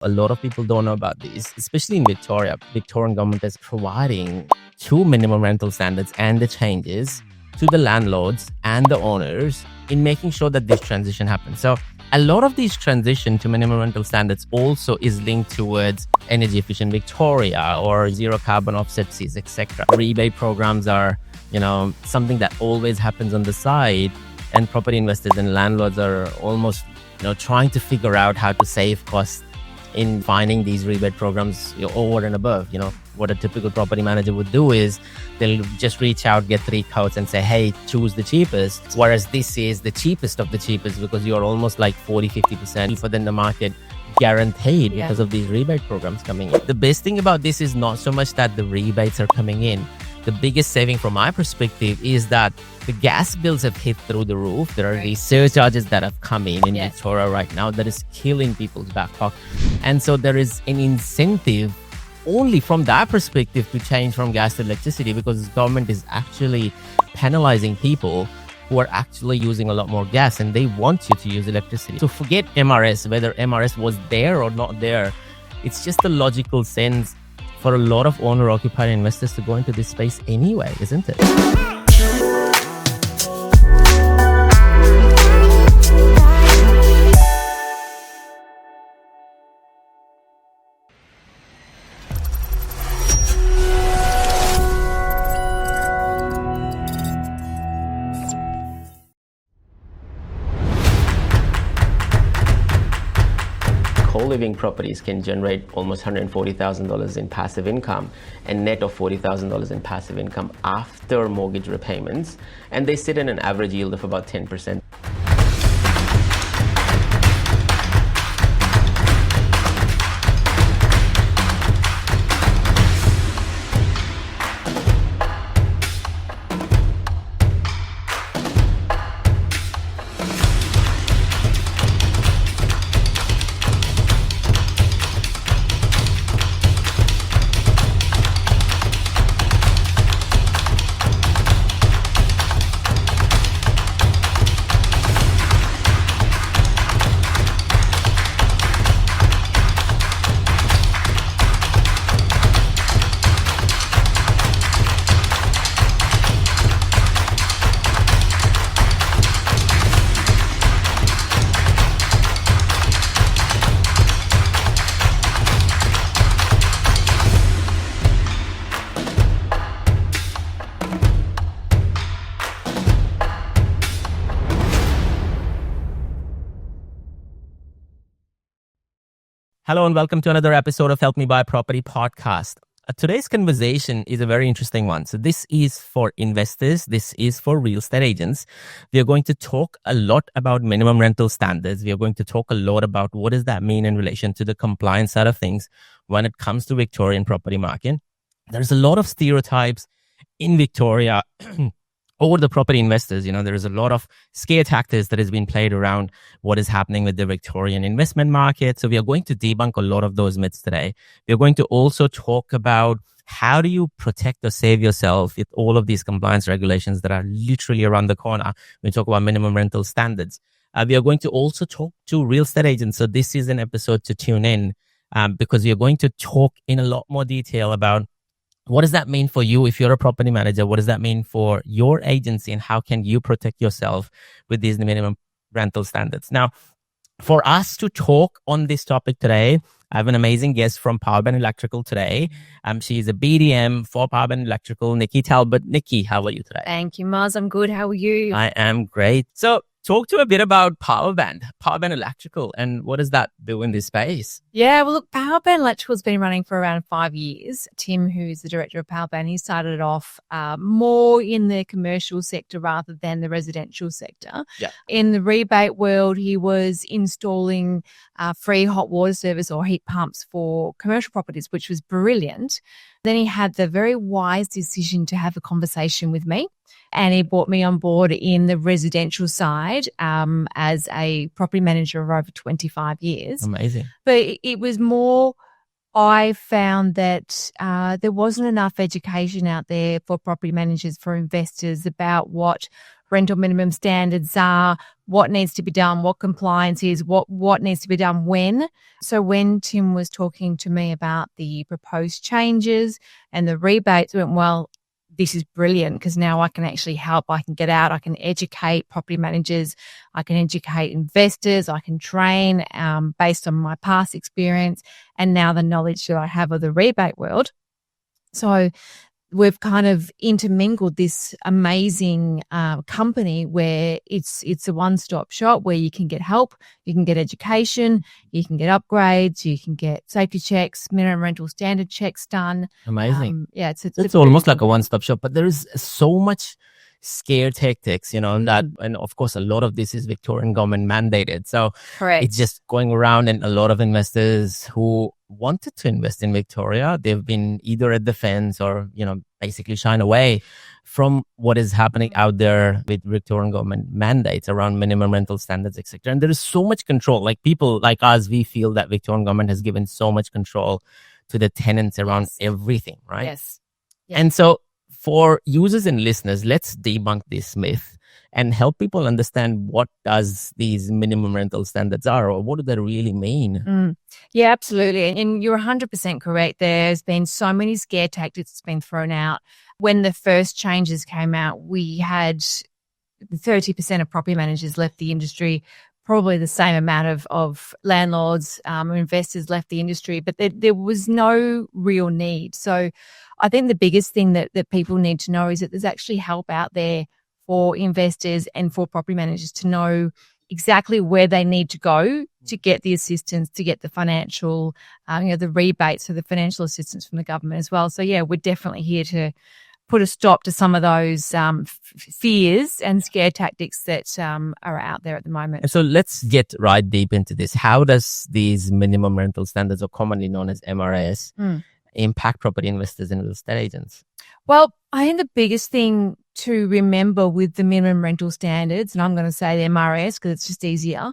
A lot of people don't know about this, especially in Victoria. Victorian government is providing two minimum rental standards and the changes to the landlords and the owners in making sure that this transition happens. So a lot of these transition to minimum rental standards also is linked towards energy efficient Victoria or zero carbon offsets, etc. Rebate programs are, something that always happens on the side, and property investors and landlords are almost, trying to figure out how to save costs in finding these rebate programs over and above. What a typical property manager would do is they'll just reach out, get 3 quotes and say, hey, choose the cheapest. Whereas this is the cheapest of the cheapest because you're almost like 40-50% for the market guaranteed because of these rebate programs coming in. The best thing about this is not so much that the rebates are coming in. The biggest saving from my perspective is that the gas bills have hit through the roof. There are these surcharges that have come in Victoria right now that is killing people's back pocket. And so there is an incentive only from that perspective to change from gas to electricity, because the government is actually penalizing people who are actually using a lot more gas and they want you to use electricity. So forget MRS, whether MRS was there or not there. It's just a logical sense for a lot of owner-occupied investors to go into this space anyway, isn't it? Co-living properties can generate almost $140,000 in passive income and net of $40,000 in passive income after mortgage repayments, and they sit in an average yield of about 10%. Hello and welcome to another episode of Help Me Buy Property podcast. Today's conversation is a very interesting one. So this is for investors. This is for real estate agents. We are going to talk a lot about minimum rental standards. We are going to talk a lot about what does that mean in relation to the compliance side of things when it comes to Victorian property market. There's a lot of stereotypes in Victoria over the property investors. There is a lot of scare tactics that has been played around what is happening with the Victorian investment market. So we are going to debunk a lot of those myths today. We are going to also talk about how do you protect or save yourself with all of these compliance regulations that are literally around the corner. We talk about minimum rental standards. We are going to also talk to real estate agents. So this is an episode to tune in because we are going to talk in a lot more detail about what does that mean for you if you're a property manager? What does that mean for your agency? And how can you protect yourself with these minimum rental standards? Now, for us to talk on this topic today, I have an amazing guest from Powerband Electrical today. She is a BDM for Powerband Electrical, Nicky Talbot. Nicky, how are you today? Thank you, Maz. I'm good. How are you? I am great. So talk to a bit about Powerband Electrical, and what does that do in this space? Yeah, well, look, Powerband Electrical has been running for around 5 years. Tim, who's the director of Powerband, he started it off more in the commercial sector rather than the residential sector. Yeah. In the rebate world, he was installing free hot water service or heat pumps for commercial properties, which was brilliant. Then he had the very wise decision to have a conversation with me, and he brought me on board in the residential side as a property manager of over 25 years. Amazing. But it was more, I found that there wasn't enough education out there for property managers, for investors about what rental minimum standards are, what needs to be done, what compliance is, what needs to be done when. So when Tim was talking to me about the proposed changes and the rebates, I went, well, this is brilliant because now I can actually help. I can get out. I can educate property managers. I can educate investors. I can train based on my past experience and now the knowledge that I have of the rebate world. So we've kind of intermingled this amazing company where it's a one-stop shop where you can get help, you can get education, you can get upgrades, you can get safety checks, minimum rental standard checks done. Amazing. Yeah, it's almost like a one-stop shop, but there is so much scare tactics, that, and of course, a lot of this is Victorian government mandated. So correct. It's just going around, and a lot of investors who wanted to invest in Victoria, they've been either at the fence or, basically shying away from what is happening out there with Victorian government mandates around minimum rental standards, etc. And there is so much control. Like people like us, we feel that Victorian government has given so much control to the tenants around everything, right? Yes. And so for users and listeners, let's debunk this myth and help people understand what does these minimum rental standards are, or what do they really mean? Yeah, absolutely. And you're 100% correct. There's been so many scare tactics that's been thrown out. When the first changes came out, we had 30% of property managers left the industry, probably the same amount of landlords, investors left the industry, but there was no real need. So I think the biggest thing that people need to know is that there's actually help out there for investors and for property managers to know exactly where they need to go to get the assistance, to get the financial, the rebates, so the financial assistance from the government as well. So, yeah, we're definitely here to put a stop to some of those fears and scare tactics that are out there at the moment. So let's get right deep into this. How does these minimum rental standards, or commonly known as MRS, impact property investors and real estate agents? Well, I think the biggest thing to remember with the minimum rental standards, and I'm going to say the MRS because it's just easier,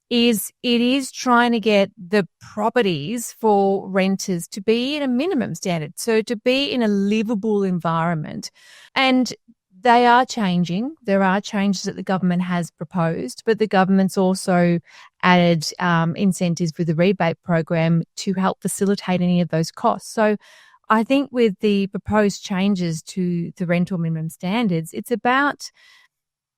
is it is trying to get the properties for renters to be in a minimum standard, so to be in a livable environment. And they are changing. There are changes that the government has proposed, but the government's also added incentives with the rebate program to help facilitate any of those costs. So I think with the proposed changes to the rental minimum standards, it's about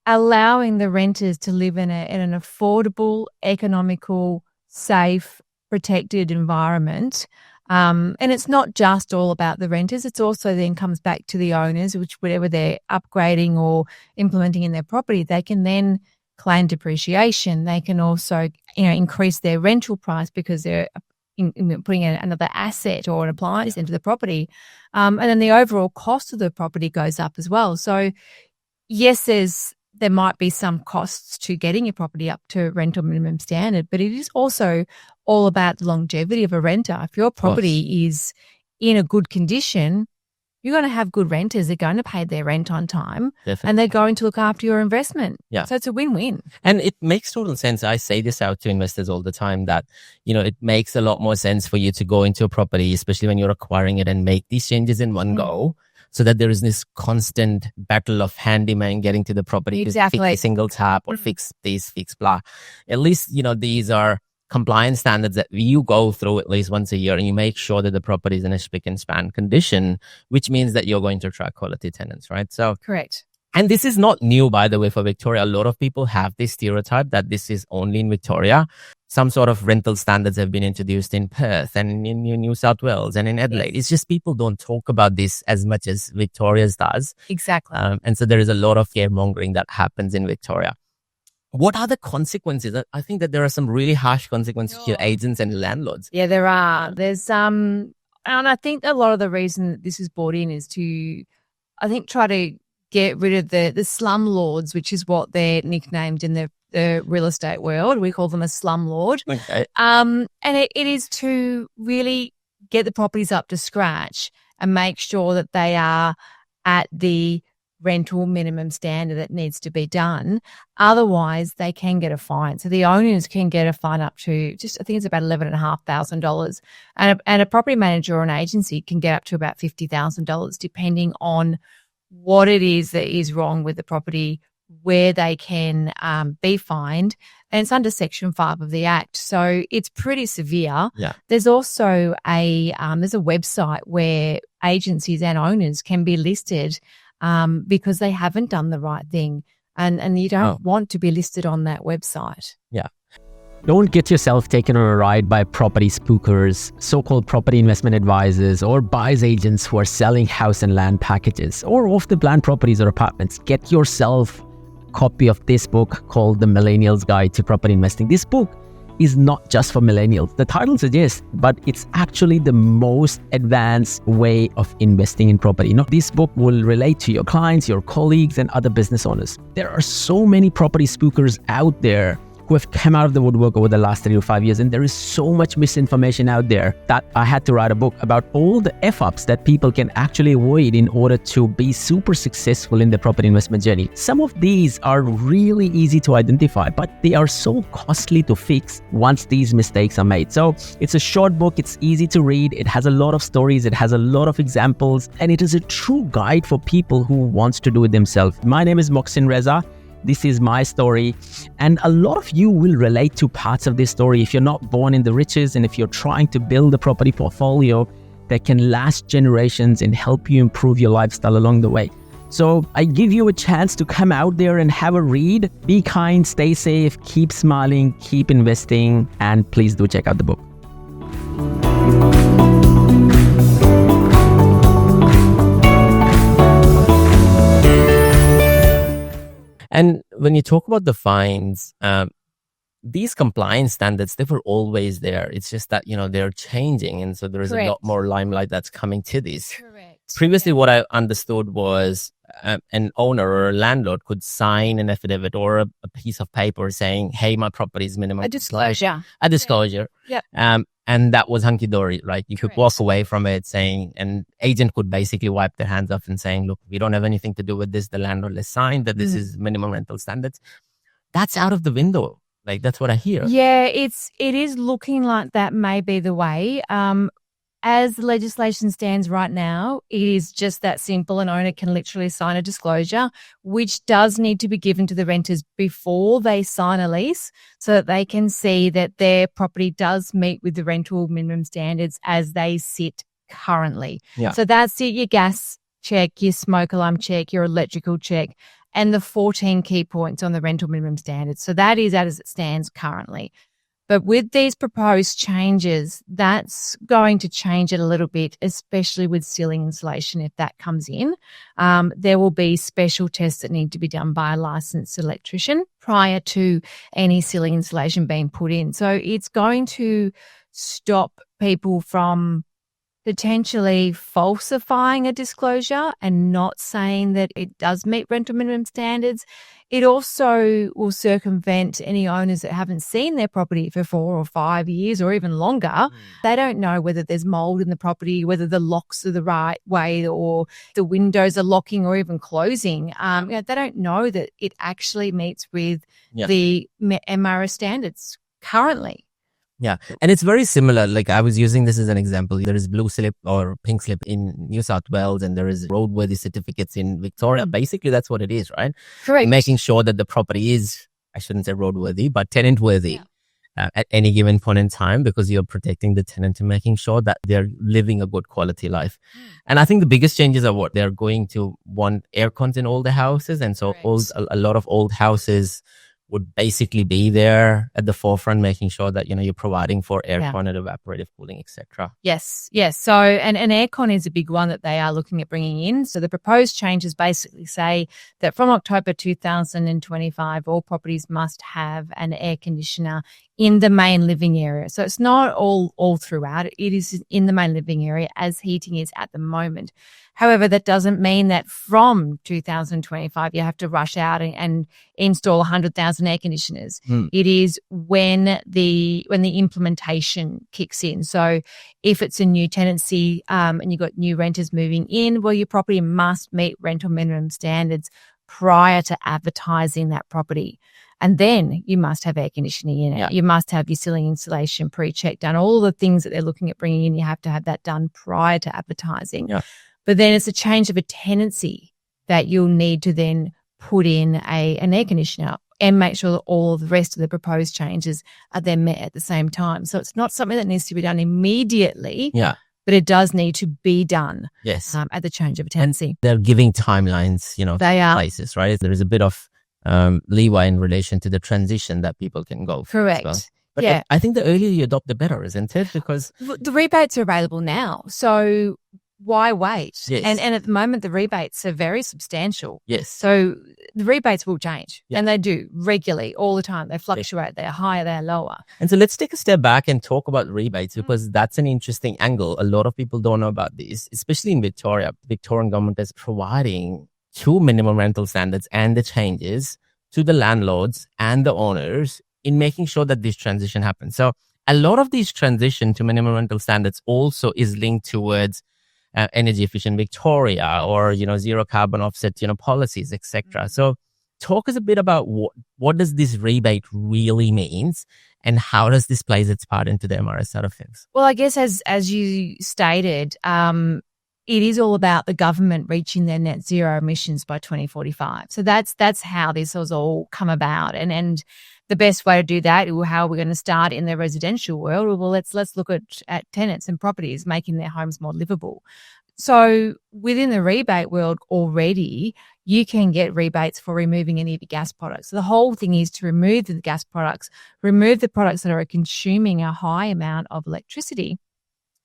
allowing the renters to live in an affordable, economical, safe, protected environment. And it's not just all about the renters. It's also then comes back to the owners, which whatever they're upgrading or implementing in their property, they can then claim depreciation. They can also, increase their rental price because they're putting another asset or an appliance into the property. And then the overall cost of the property goes up as well. So yes, there might be some costs to getting your property up to rental minimum standard, but it is also all about the longevity of a renter. If your property is in a good condition, you're going to have good renters. They're going to pay their rent on time. Definitely. And they're going to look after your investment. Yeah. So it's a win-win. And it makes total sense. I say this out to investors all the time that, it makes a lot more sense for you to go into a property, especially when you're acquiring it, and make these changes in one go, so that there is this constant battle of handyman getting to the property to fix a single tap or fix this, fix blah. At least, these are compliance standards that you go through at least once a year, and you make sure that the property is in a spick and span condition, which means that you're going to attract quality tenants, right? So correct. And this is not new, by the way, for Victoria. A lot of people have this stereotype that this is only in Victoria. Some sort of rental standards have been introduced in Perth and in New South Wales and in Adelaide. It's just people don't talk about this as much as Victoria's does. Exactly. And so there is a lot of scaremongering that happens in Victoria. What are the consequences? I think that there are some really harsh consequences to agents and landlords. Yeah, there are. There's and I think a lot of the reason that this is brought in is to, I think, try to get rid of the slum lords, which is what they're nicknamed in the real estate world. We call them a slum lord. Okay. And it is to really get the properties up to scratch and make sure that they are at the rental minimum standard that needs to be done. Otherwise, they can get a fine. So the owners can get a fine up to I think it's about $11,500. And a property manager or an agency can get up to about $50,000 depending on what it is that is wrong with the property where they can be fined. And it's under Section 5 of the Act. So it's pretty severe. Yeah. There's also there's a website where agencies and owners can be listed because they haven't done the right thing. And you don't want to be listed on that website. Yeah. Don't get yourself taken on a ride by property spookers, so-called property investment advisors, or buyer's agents who are selling house and land packages or off-the-plan properties or apartments. Get yourself a copy of this book called The Millennial's Guide to Property Investing. This book is not just for millennials. The title suggests, but it's actually the most advanced way of investing in property. This book will relate to your clients, your colleagues, and other business owners. There are so many property spookers out there who have come out of the woodwork over the last 3 to 5 years, and there is so much misinformation out there that I had to write a book about all the F-ups that people can actually avoid in order to be super successful in their property investment journey. Some of these are really easy to identify, but they are so costly to fix once these mistakes are made. So it's a short book, it's easy to read, it has a lot of stories, it has a lot of examples, and it is a true guide for people who wants to do it themselves. My name is Moxin Reza. This is my story, and a lot of you will relate to parts of this story if you're not born in the riches and if you're trying to build a property portfolio that can last generations and help you improve your lifestyle along the way. So I give you a chance to come out there and have a read. Be kind, stay safe, keep smiling, keep investing, and please do check out the book. And when you talk about the fines, these compliance standards, they were always there. It's just that, they're changing. And so there is a lot more limelight that's coming to this. Correct. Previously, what I understood was an owner or a landlord could sign an affidavit or a piece of paper saying, hey, my property is minimum. A disclosure. A disclosure. Yeah. And that was hunky-dory, right? You could walk away from it saying, an agent could basically wipe their hands off and saying, look, we don't have anything to do with this. The landlord has signed that this is minimum rental standards. That's out of the window. Like, that's what I hear. Yeah, it is looking like that may be the way. As the legislation stands right now, it is just that simple. An owner can literally sign a disclosure, which does need to be given to the renters before they sign a lease so that they can see that their property does meet with the rental minimum standards as they sit currently. Yeah. So that's it, your gas check, your smoke alarm check, your electrical check, and the 14 key points on the rental minimum standards. So that is as it stands currently. But with these proposed changes, that's going to change it a little bit, especially with ceiling insulation if that comes in. There will be special tests that need to be done by a licensed electrician prior to any ceiling insulation being put in. So it's going to stop people from potentially falsifying a disclosure and not saying that it does meet rental minimum standards. It also will circumvent any owners that haven't seen their property for 4 or 5 years or even longer. They don't know whether there's mold in the property, whether the locks are the right way or the windows are locking or even closing. They don't know that it actually meets with the MRS standards currently. Yeah. And it's very similar. Like, I was using this as an example. There is blue slip or pink slip in New South Wales, and there is roadworthy certificates in Victoria. Basically, that's what it is, right? Correct. Making sure that the property is, I shouldn't say roadworthy, but tenant worthy at any given point in time, because you're protecting the tenant and making sure that they're living a good quality life. And I think the biggest changes are what they're going to want air cons in all the houses. And so a lot of old houses would basically be there at the forefront, making sure that, you're providing for aircon and evaporative cooling, etc. Yes. So, and aircon is a big one that they are looking at bringing in. So the proposed changes basically say that from October 2025, all properties must have an air conditioner in the main living area. So it's not all throughout. It is in the main living area as heating is at the moment. However, that doesn't mean that from 2025 you have to rush out and install 100,000 air conditioners. It is when the implementation kicks in. So if it's a new tenancy and you've got new renters moving in, well, your property must meet rental minimum standards prior to advertising that property. And then you must have air conditioning in it. Yeah. You must have your ceiling insulation pre-check done. All the things that they're looking at bringing in, you have to have that done prior to advertising. Yeah. But then it's a change of a tenancy that you'll need to then put in an air conditioner and make sure that all of the rest of the proposed changes are then met at the same time. So it's not something that needs to be done immediately, but it does need to be done at the change of a tenancy. And they're giving timelines, They are. places, right? There is a bit of leeway in relation to the transition that people can go through. Correct. Well. But I think the earlier you adopt, the better, isn't it? Because the rebates are available now. So why wait? Yes. And at the moment, the rebates are very substantial. Yes. So the rebates will change, and they do regularly, all the time. They fluctuate. They're higher, they're lower. And so let's take a step back and talk about rebates, because that's an interesting angle. A lot of people don't know about this, especially in Victoria. Victorian government is providing two minimum rental standards and the changes to the landlords and the owners in making sure that this transition happens. So a lot of this transition to minimum rental standards also is linked towards energy efficient Victoria, or, zero carbon offset, policies, etc. So talk us a bit about what does this rebate really means, and how does this play its part into the MRS side of things? Well, I guess as you stated, it is all about the government reaching their net zero emissions by 2045. So that's how this has all come about. And the best way to do that, how we're going to start in the residential world, well, let's look at tenants and properties making their homes more livable. So within the rebate world already, you can get rebates for removing any of your gas products. So the whole thing is to remove the gas products, remove the products that are consuming a high amount of electricity,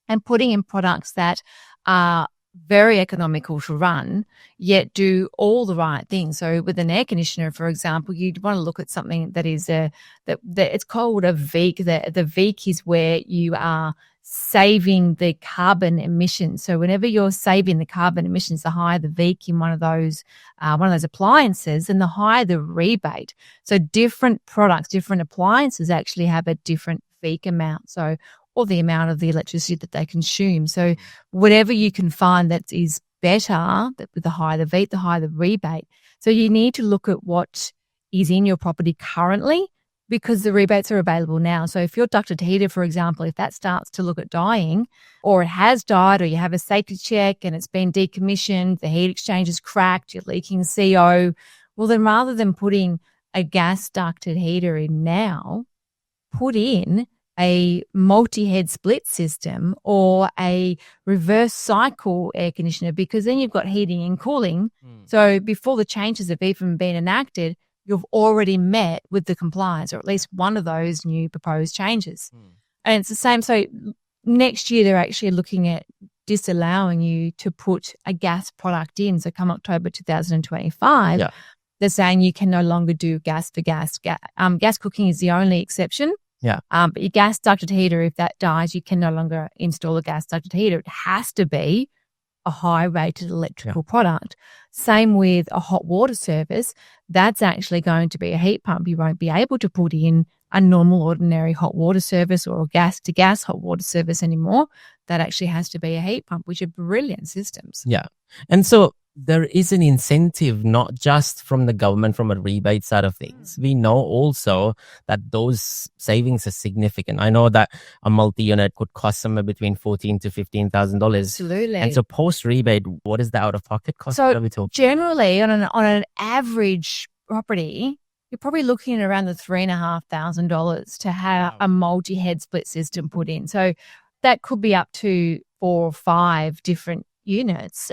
and putting in products that are very economical to run, yet do all the right things. So with an air conditioner, for example, you'd want to look at something that is that it's called a VEEC. The VEEC is where you are saving the carbon emissions. So whenever you're saving the carbon emissions, the higher the VEEC in one of those appliances, and the higher the rebate. So different products, different appliances actually have a different VEEC amount. So or the amount of the electricity that they consume. So whatever you can find that is better, with the higher the VEEC, the higher the rebate. So you need to look at what is in your property currently, because the rebates are available now. So if your ducted heater, for example, if that starts to look at dying, or it has died, or you have a safety check and it's been decommissioned, the heat exchange is cracked, you're leaking CO, well, then rather than putting a gas ducted heater in now, put in a multi-head split system or a reverse cycle air conditioner, because then you've got heating and cooling. So before the changes have even been enacted, you've already met with the compliance, or at least one of those new proposed changes. And it's the same. So next year, they're actually looking at disallowing you to put a gas product in. So come October 2025, they're saying you can no longer do gas for gas. Gas cooking is the only exception. But your gas ducted heater, if that dies, you can no longer install a gas ducted heater. It has to be a high-rated electrical product. Same with a hot water service. That's actually going to be a heat pump. You won't be able to put in a normal, ordinary hot water service or a gas-to-gas hot water service anymore. That actually has to be a heat pump, which are brilliant systems. And so there is an incentive, not just from the government, from a rebate side of things. We know also that those savings are significant. I know that a multi-unit could cost somewhere between $14,000 to $15,000. Absolutely. And so post-rebate, what is the out-of-pocket cost? So generally, on an average property, you're probably looking at around the $3,500 to have a multi-head split system put in. So that could be up to 4 or 5 different units,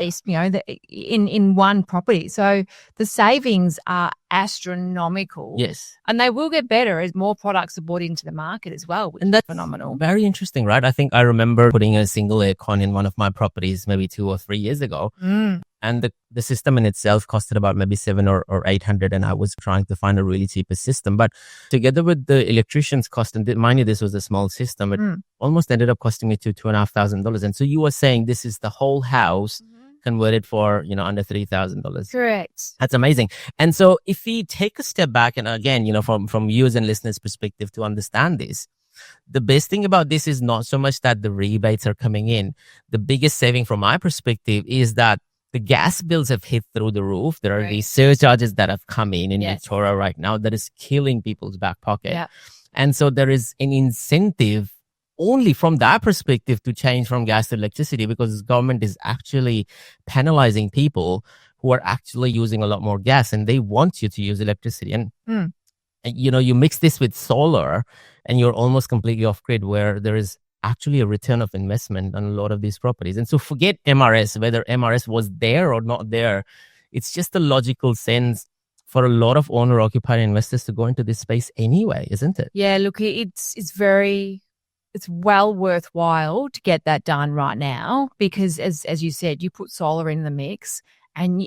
in one property. So the savings are astronomical. Yes. And they will get better as more products are brought into the market as well, which is phenomenal. Very interesting, right? I think I remember putting a single aircon in one of my properties maybe 2 or 3 years ago. And the system in itself costed about maybe $700 or $800, and I was trying to find a really cheaper system. But together with the electrician's cost, and mind you, this was a small system, it almost ended up costing me $2,500. And so you were saying this is the whole house converted for, under $3,000. Correct. That's amazing. And so if we take a step back, and again, from viewers and listeners' perspective to understand this, the best thing about this is not so much that the rebates are coming in. The biggest saving from my perspective is that the gas bills have hit through the roof. There are these surcharges that have come in Victoria right now that is killing people's back pocket. And so there is an incentive only from that perspective to change from gas to electricity, because the government is actually penalizing people who are actually using a lot more gas and they want you to use electricity. And, you mix this with solar and you're almost completely off grid, where there is actually a return of investment on a lot of these properties. And so forget MRS, whether MRS was there or not there. It's just a logical sense for a lot of owner-occupied investors to go into this space anyway, isn't it? Yeah, look, it's well worthwhile to get that done right now, because as you said, you put solar in the mix and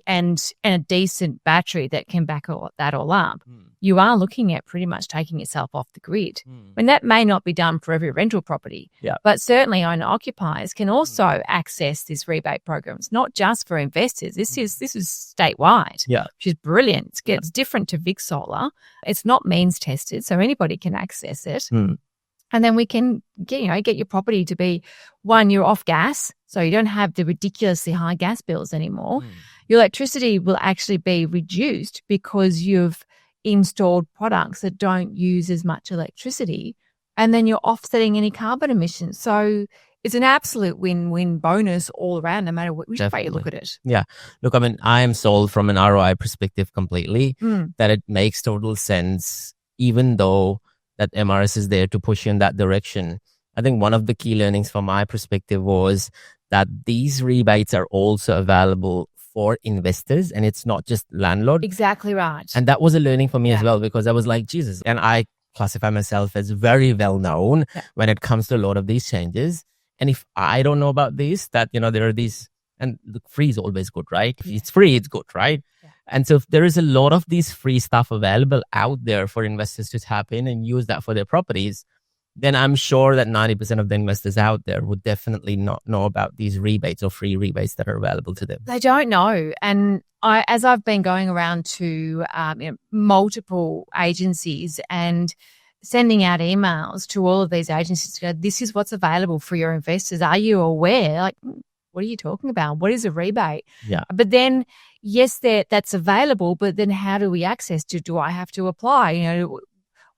a decent battery that can back that all up. You are looking at pretty much taking yourself off the grid. And that may not be done for every rental property, but certainly owner-occupiers can also access this rebate program. It's not just for investors. This is statewide, which is brilliant. It's different to Vic Solar. It's not means tested, so anybody can access it. And then we can get your property to be, one, you're off gas, so you don't have the ridiculously high gas bills anymore. Your electricity will actually be reduced because you've installed products that don't use as much electricity, and then you're offsetting any carbon emissions. So it's an absolute win-win bonus all around, no matter which way you look at it. Yeah. Look, I mean, I am sold from an ROI perspective completely, that it makes total sense, even though that MRS is there to push you in that direction. I think one of the key learnings from my perspective was that these rebates are also available for investors, and it's not just landlord. Exactly right. And that was a learning for me as well, because I was like, Jesus. And I classify myself as very well known when it comes to a lot of these changes. And if I don't know about this, that, there are these, and look, free is always good, right? If it's free, it's good, right? And so if there is a lot of these free stuff available out there for investors to tap in and use that for their properties, then I'm sure that 90% of the investors out there would definitely not know about these rebates or free rebates that are available to them. They don't know. And as I've been going around to multiple agencies and sending out emails to all of these agencies to go, this is what's available for your investors. Are you aware? Like, what are you talking about? What is a rebate? Yeah. But then, yes, that's available, but then how do we access it? Do I have to apply?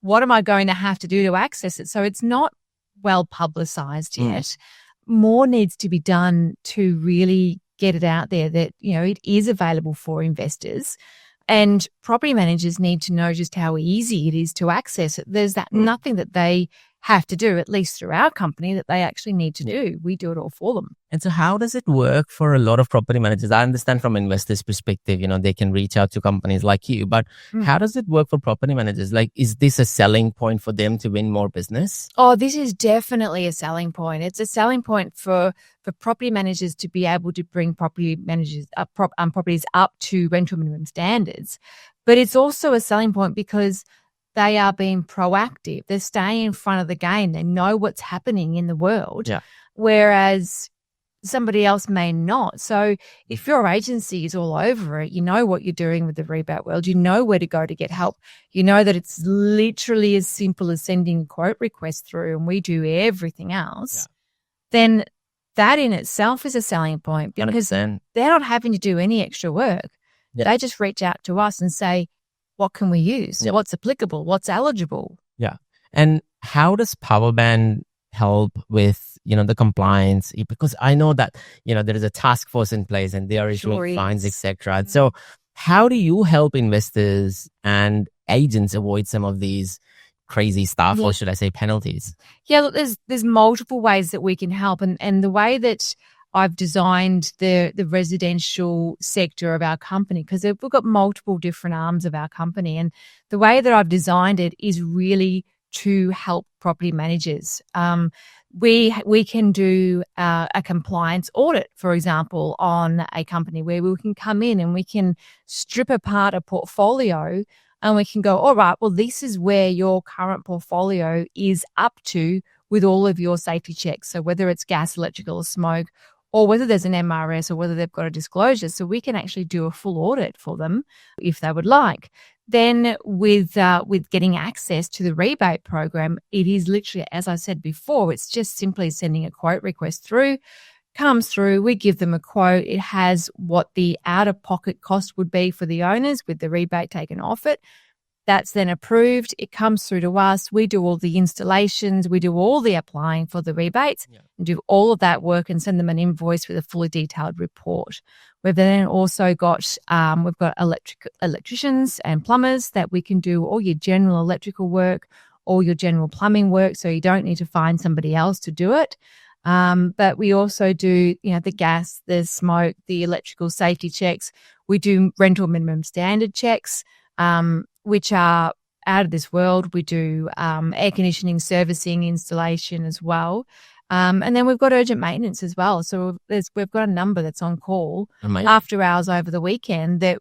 What am I going to have to do to access it? So it's not well publicized yet. More needs to be done to really get it out there that, it is available for investors, and property managers need to know just how easy it is to access it. There's nothing that they have to do, at least through our company, that they actually need to do. We do it all for them. And so how does it work for a lot of property managers? I understand from investors' perspective, they can reach out to companies like you, but how does it work for property managers? Like, is this a selling point for them to win more business? Oh, this is definitely a selling point. It's a selling point for property managers to be able to bring property managers properties up to rental minimum standards. But it's also a selling point because they are being proactive. They're staying in front of the game. They know what's happening in the world, whereas somebody else may not. So if your agency is all over it, you know what you're doing with the rebate world, you know where to go to get help, you know that it's literally as simple as sending a quote request through and we do everything else, then that in itself is a selling point, because 100%. They're not having to do any extra work. They just reach out to us and say, what can we use? What's applicable? What's eligible? Yeah. And how does Powerband help with, the compliance? Because I know that, there is a task force in place and they are issuing fines, etc. So how do you help investors and agents avoid some of these crazy stuff, or should I say penalties? Yeah, look, there's multiple ways that we can help. And the way that I've designed the residential sector of our company, because we've got multiple different arms of our company, and the way that I've designed it is really to help property managers. We can do a compliance audit, for example, on a company where we can come in and we can strip apart a portfolio and we can go, all right, well, this is where your current portfolio is up to with all of your safety checks. So whether it's gas, electrical, or smoke, or whether there's an MRS, or whether they've got a disclosure. So we can actually do a full audit for them if they would like. Then with getting access to the rebate program, it is literally, as I said before, it's just simply sending a quote request through, comes through, we give them a quote. It has what the out-of-pocket cost would be for the owners with the rebate taken off it. That's then approved. It comes through to us. We do all the installations. We do all the applying for the rebates and do all of that work and send them an invoice with a fully detailed report. We've then also got we've got electricians and plumbers that we can do all your general electrical work, all your general plumbing work, so you don't need to find somebody else to do it. But we also do, the gas, the smoke, the electrical safety checks. We do rental minimum standard checks, which are out of this world. We do air conditioning, servicing, installation as well. And then we've got urgent maintenance as well. So we've got a number that's on call after hours over the weekend that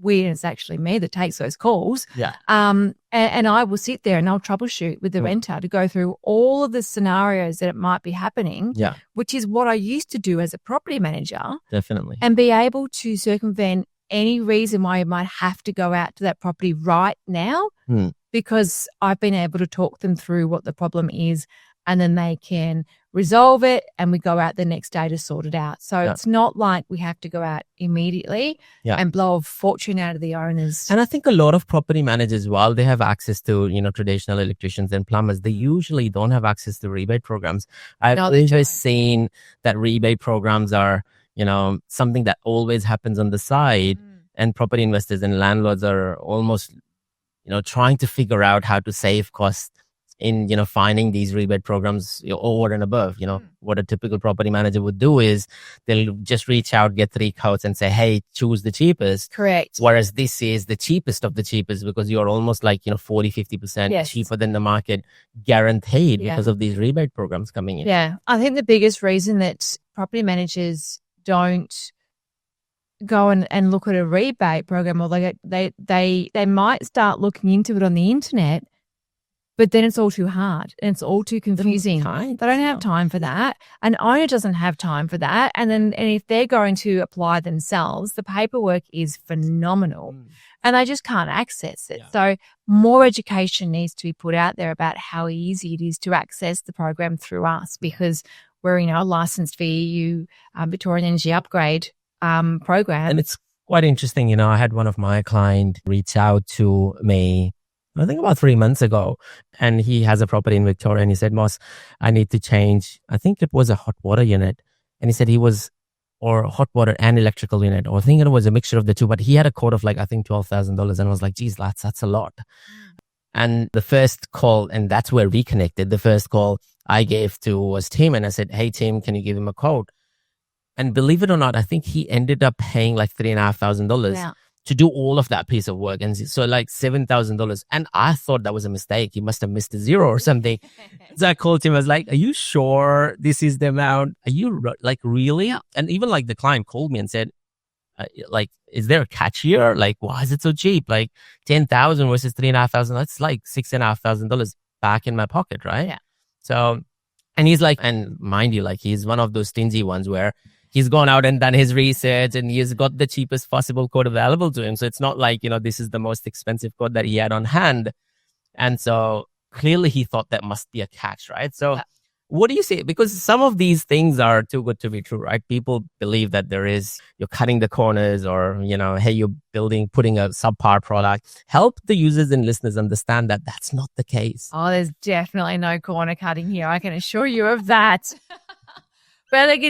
it's actually me that takes those calls. Yeah. And I will sit there and I'll troubleshoot with the renter to go through all of the scenarios that it might be happening. Yeah. Which is what I used to do as a property manager. Definitely. And be able to circumvent any reason why you might have to go out to that property right now, because I've been able to talk them through what the problem is, and then they can resolve it and we go out the next day to sort it out. So it's not like we have to go out immediately and blow a fortune out of the owners. And I think a lot of property managers, while they have access to, traditional electricians and plumbers, they usually don't have access to rebate programs. I've always seen that rebate programs are, something that always happens on the side, and property investors and landlords are almost, trying to figure out how to save costs in, finding these rebate programs over and above. What a typical property manager would do is they'll just reach out, get 3 quotes and say, hey, choose the cheapest. Correct. Whereas this is the cheapest of the cheapest, because you're almost like, 40, 50% cheaper than the market, guaranteed because of these rebate programs coming in. Yeah. I think the biggest reason that property managers don't go and look at a rebate program, or they might start looking into it on the internet, but then it's all too hard and it's all too confusing. They don't have time for that. An owner doesn't have time for that. And if they're going to apply themselves, the paperwork is phenomenal and they just can't access it. So more education needs to be put out there about how easy it is to access the program through us, because we're, a licensed for EU Victorian Energy Upgrade program. And it's quite interesting. I had one of my clients reach out to me, I think about 3 months ago, and he has a property in Victoria, and he said, Moss, I need to change. I think it was a hot water unit. And he said or hot water and electrical unit, or I think it was a mixture of the two, but he had a quote of I think $12,000. And I was like, geez, that's a lot. And the first call, and that's where we connected. The first call I gave to was Tim, and I said, hey, Tim, can you give him a quote? And believe it or not, I think he ended up paying $3,500 to do all of that piece of work. And so $7,000. And I thought that was a mistake. He must have missed a zero or something. So I called him. I was like, are you sure this is the amount? Are you really? And even the client called me and said, is there a catch here? Why is it so cheap? 10,000 versus $3,500. That's $6,500 back in my pocket, right? Yeah. So, and he's and mind you, he's one of those stingy ones where he's gone out and done his research and he's got the cheapest possible quote available to him. So it's not this is the most expensive quote that he had on hand. And so clearly he thought that must be a catch, right? So what do you say? Because some of these things are too good to be true, right? People believe that you're cutting the corners, or, hey, you're putting a subpar product. Help the users and listeners understand that that's not the case. Oh, there's definitely no corner cutting here. I can assure you of that. But it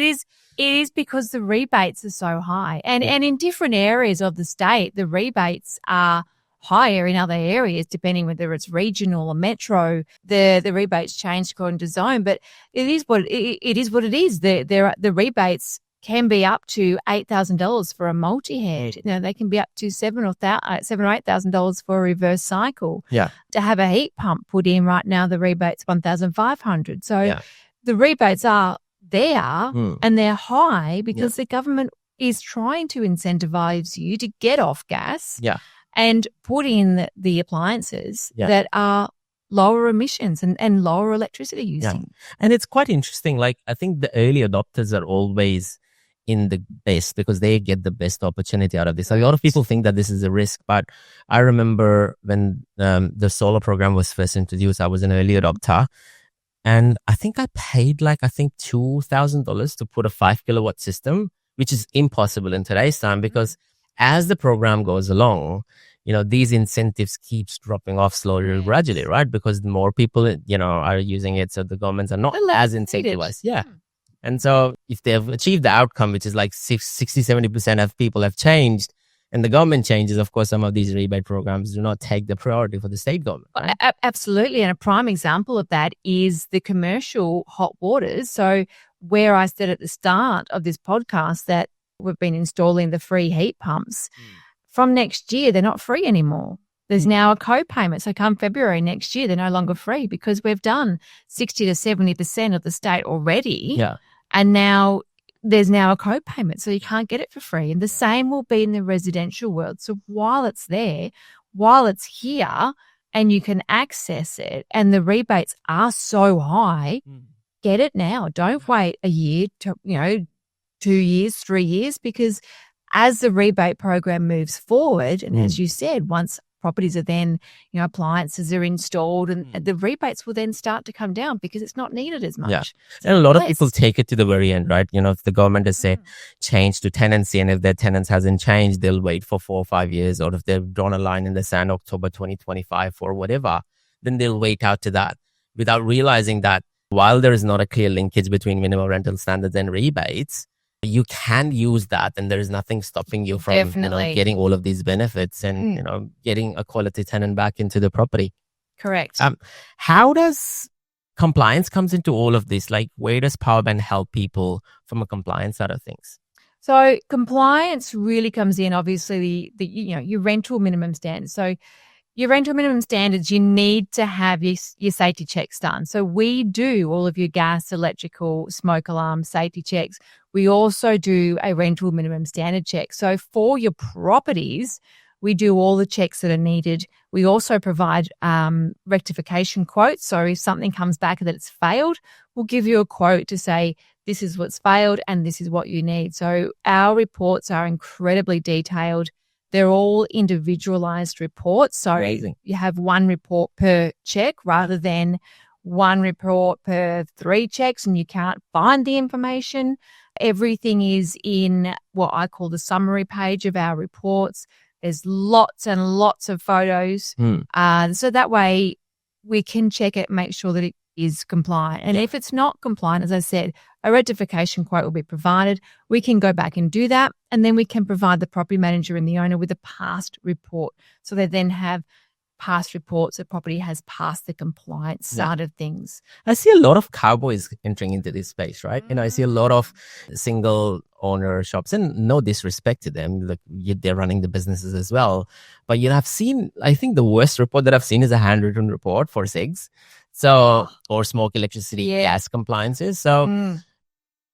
is because the rebates are so high. And in different areas of the state, the rebates are higher in other areas, depending whether it's regional or metro. The rebates change according to zone, but it is what it is. The rebates can be up to $8,000 for a multi-head. They can be up to $7,000 or $8,000 for a reverse cycle. Yeah. To have a heat pump put in right now, the rebate's $1,500. So the rebates are there and they're high because the government is trying to incentivize you to get off gas and put in the appliances that are lower emissions and lower electricity using. Yeah. And it's quite interesting. I think the early adopters are always in the best because they get the best opportunity out of this. A lot of people think that this is a risk, but I remember when the solar program was first introduced, I was an early adopter. And I think I paid $2,000 to put a 5 kilowatt system, which is impossible in today's time because as the program goes along, these incentives keeps dropping off slowly or gradually, right? Because the more people, are using it, so the governments are not as incentivized. Yeah. And so if they've achieved the outcome, which is like 60-70% of people have changed, and the government changes, of course, some of these rebate programs do not take the priority for the state government. Right? Absolutely. And a prime example of that is the commercial hot waters. So where I said at the start of this podcast that we've been installing the free heat pumps, from next year, they're not free anymore. There's now a co-payment. So come February next year, they're no longer free because we've done 60 to 70% of the state already. Yeah. And now there's now a co-payment, so you can't get it for free. And the same will be in the residential world. So while it's there, while it's here and you can access it and the rebates are so high, get it now. Don't wait a year, 2 years, 3 years, because as the rebate program moves forward, and as you said, once properties are then, appliances are installed and the rebates will then start to come down because it's not needed as much. Yeah. And a lot of people take it to the very end, right? If the government has said change to tenancy and if their tenants hasn't changed, they'll wait for 4 or 5 years, or if they've drawn a line in the sand, October 2025 or whatever, then they'll wait out to that without realizing that while there is not a clear linkage between minimum rental standards and rebates, you can use that, and there is nothing stopping you from getting all of these benefits and getting a quality tenant back into the property. Correct. How does compliance comes into all of this? Like, where does Powerband help people from a compliance side of things? So compliance really comes in, obviously, your rental minimum standards. So your rental minimum standards, you need to have your safety checks done. So we do all of your gas, electrical, smoke alarm, safety checks. We also do a rental minimum standard check. So for your properties, we do all the checks that are needed. We also provide rectification quotes. So if something comes back that it's failed, we'll give you a quote to say, this is what's failed and this is what you need. So our reports are incredibly detailed. They're all individualized reports. So Amazing. You have one report per check rather than one report per 3 checks and you can't find the information. Everything is in what I call the summary page of our reports. There's lots and lots of photos. So that way we can check it, make sure that it is compliant. And if it's not compliant, as I said, a rectification quote will be provided. We can go back and do that. And then we can provide the property manager and the owner with a past report. So they then have past reports that property has passed the compliance side of things. I see a lot of cowboys entering into this space, right? I see a lot of single owner shops, and no disrespect to them, like they're running the businesses as well. But I've seen, I think the worst report that I've seen is a handwritten report for SIGs. So, or smoke, electricity, gas compliances. So,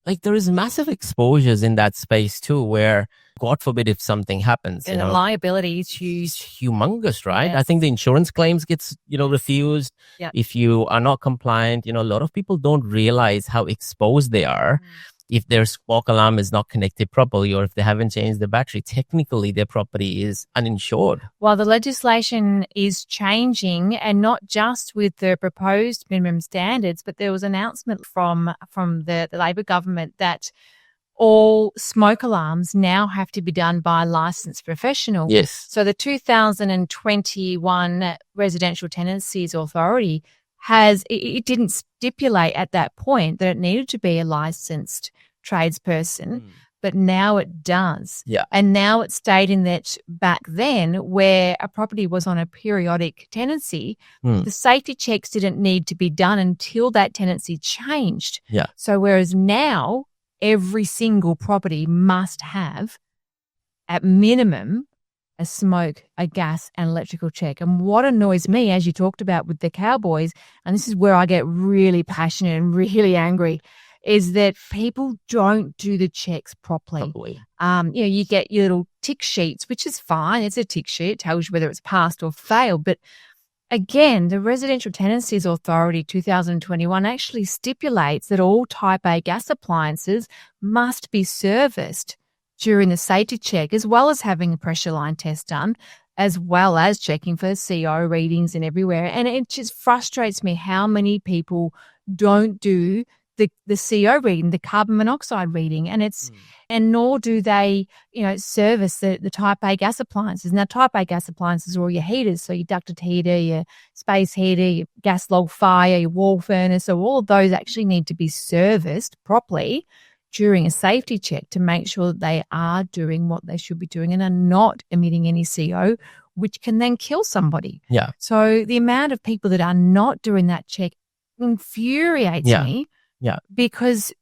like there is massive exposures in that space too, where God forbid if something happens, and the liability is huge. It's humongous, right? I think the insurance claims gets, refused. If you are not compliant, a lot of people don't realize how exposed they are. If their smoke alarm is not connected properly, or if they haven't changed the battery, technically their property is uninsured. Well, the legislation is changing, and not just with the proposed minimum standards, but there was an announcement from the Labor government that all smoke alarms now have to be done by a licensed professional. Yes. So the 2021 Residential Tenancies Authority it didn't stipulate at that point that it needed to be a licensed tradesperson, but now it does. Yeah. And now it's stating that back then, where a property was on a periodic tenancy, the safety checks didn't need to be done until that tenancy changed. Yeah. So whereas now every single property must have, at minimum, a smoke, a gas and electrical check. And what annoys me, as you talked about with the cowboys, and this is where I get really passionate and really angry, is that people don't do the checks properly. You get your little tick sheets, which is fine. It's a tick sheet. It tells you whether it's passed or failed. But again, the Residential Tenancies Authority 2021 actually stipulates that all Type A gas appliances must be serviced during the safety check, as well as having a pressure line test done, as well as checking for CO readings and everywhere. And it just frustrates me how many people don't do the CO reading, the carbon monoxide reading, and nor do they, service the type A gas appliances. Now, type A gas appliances are all your heaters, so your ducted heater, your space heater, your gas log fire, your wall furnace. So all of those actually need to be serviced properly during a safety check to make sure that they are doing what they should be doing and are not emitting any CO, which can then kill somebody. Yeah. So the amount of people that are not doing that check infuriates me. Yeah. Because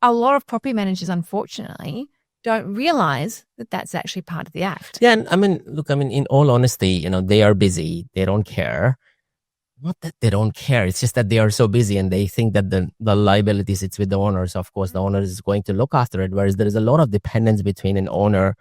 a lot of property managers, unfortunately, don't realize that that's actually part of the act. Yeah. And look, in all honesty, they are busy. They don't care. Not that they don't care. It's just that they are so busy and they think that the liability sits with the owner. So, of course, the owner is going to look after it. Whereas there is a lot of dependence between an owner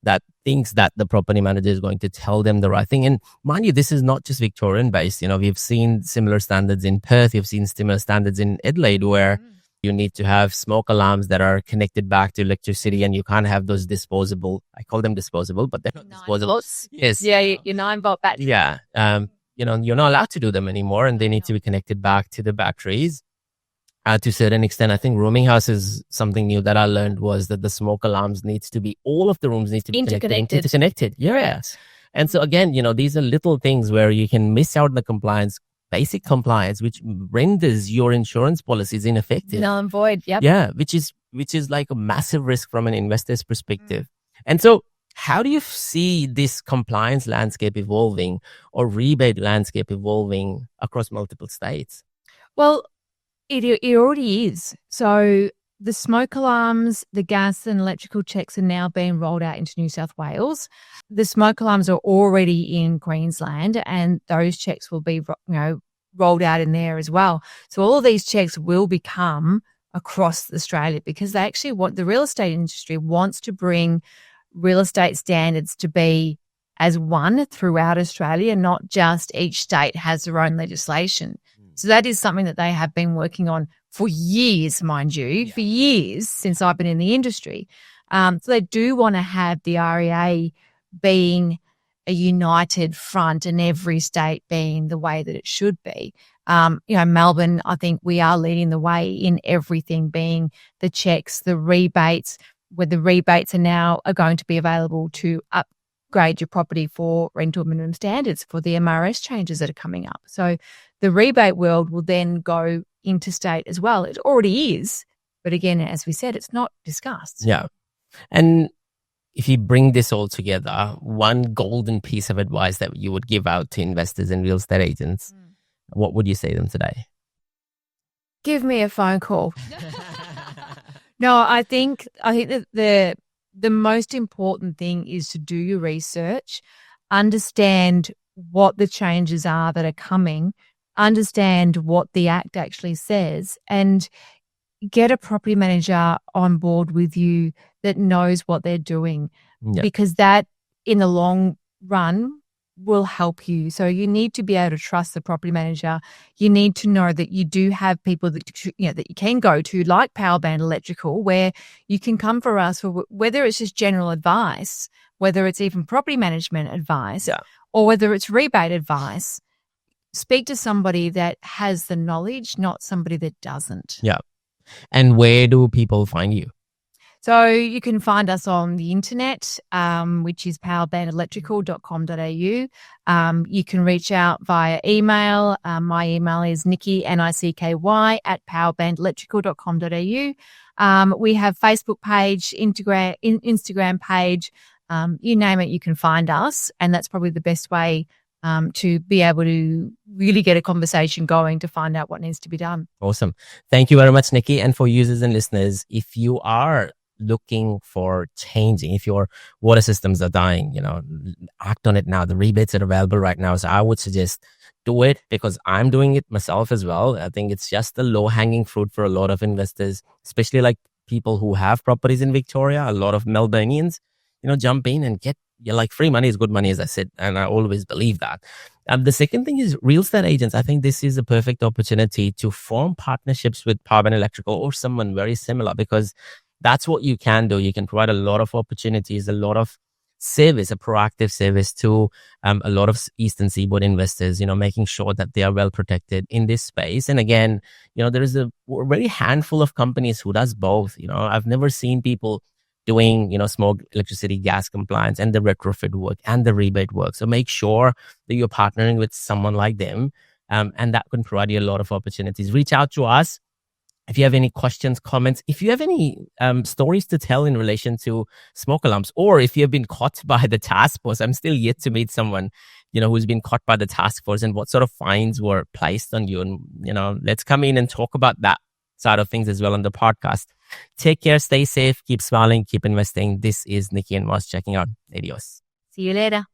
that thinks that the property manager is going to tell them the right thing. And mind you, this is not just Victorian based. We've seen similar standards in Perth. You've seen similar standards in Adelaide where you need to have smoke alarms that are connected back to electricity, and you can't have those disposable. I call them disposable, but they're not disposable. Volts. Yes. Yeah, your 9-volt battery. Yeah. You're not allowed to do them anymore, and they need to be connected back to the batteries. To a certain extent, I think rooming house is something new that I learned was that the smoke alarms all of the rooms need to be interconnected. Yes. And so again, these are little things where you can miss out on the compliance, basic compliance, which renders your insurance policies ineffective. Null and void. Yep. Yeah. Which is like a massive risk from an investor's perspective. And so how do you see this compliance landscape evolving or rebate landscape evolving across multiple states? Well, it already is. So the smoke alarms, the gas and electrical checks are now being rolled out into New South Wales. The smoke alarms are already in Queensland, and those checks will be, rolled out in there as well. So all of these checks will become across Australia because they actually the real estate industry wants to bring real estate standards to be as one throughout Australia, not just each state has their own legislation. So that is something that they have been working on for years, mind you, for years since I've been in the industry. So they do want to have the REA being a united front and every state being the way that it should be. Melbourne, I think we are leading the way in everything being the checks, the rebates, where the rebates are going to be available to upgrade your property for rental minimum standards for the MRS changes that are coming up. So the rebate world will then go interstate as well. It already is. But again, as we said, it's not discussed. Yeah. And if you bring this all together, one golden piece of advice that you would give out to investors and real estate agents, what would you say to them today? Give me a phone call. No, I think that the most important thing is to do your research, understand what the changes are that are coming, understand what the Act actually says, and get a property manager on board with you that knows what they're doing, because that in the long run will help you. So you need to be able to trust the property manager. You need to know that you do have people that that you can go to, like Powerband Electrical, where you can come for us for whether it's just general advice, whether it's even property management advice, or whether it's rebate advice. Speak to somebody that has the knowledge, not somebody that doesn't. Yeah. And where do people find you? So you can find us on the internet, which is powerbandelectrical.com.au. You can reach out via email. My email is Nicky, Nicky, at powerbandelectrical.com.au. We have Facebook page, Instagram page. You name it, you can find us. And that's probably the best way to be able to really get a conversation going to find out what needs to be done. Awesome. Thank you very much, Nicky. And for users and listeners, if you are looking for changing, if your water systems are dying, act on it now. The rebates are available right now. So I would suggest do it, because I'm doing it myself as well. I think it's just the low-hanging fruit for a lot of investors, especially like people who have properties in Victoria. A lot of Melburnians, jump in and get free money is good money, as I said, and I always believe that. The second thing is real estate agents. I think this is a perfect opportunity to form partnerships with Powerband Electrical or someone very similar, because that's what you can do. You can provide a lot of opportunities, a lot of service, a proactive service to a lot of Eastern Seaboard investors, making sure that they are well protected in this space. And again, there is a very handful of companies who does both. I've never seen people doing, small electricity, gas compliance and the retrofit work and the rebate work. So make sure that you're partnering with someone like them. And that can provide you a lot of opportunities. Reach out to us if you have any questions, comments, if you have any stories to tell in relation to smoke alarms, or if you have been caught by the task force. I'm still yet to meet someone, who's been caught by the task force and what sort of fines were placed on you. And, let's come in and talk about that side of things as well on the podcast. Take care, stay safe, keep smiling, keep investing. This is Nicky and Moss checking out. Adios. See you later.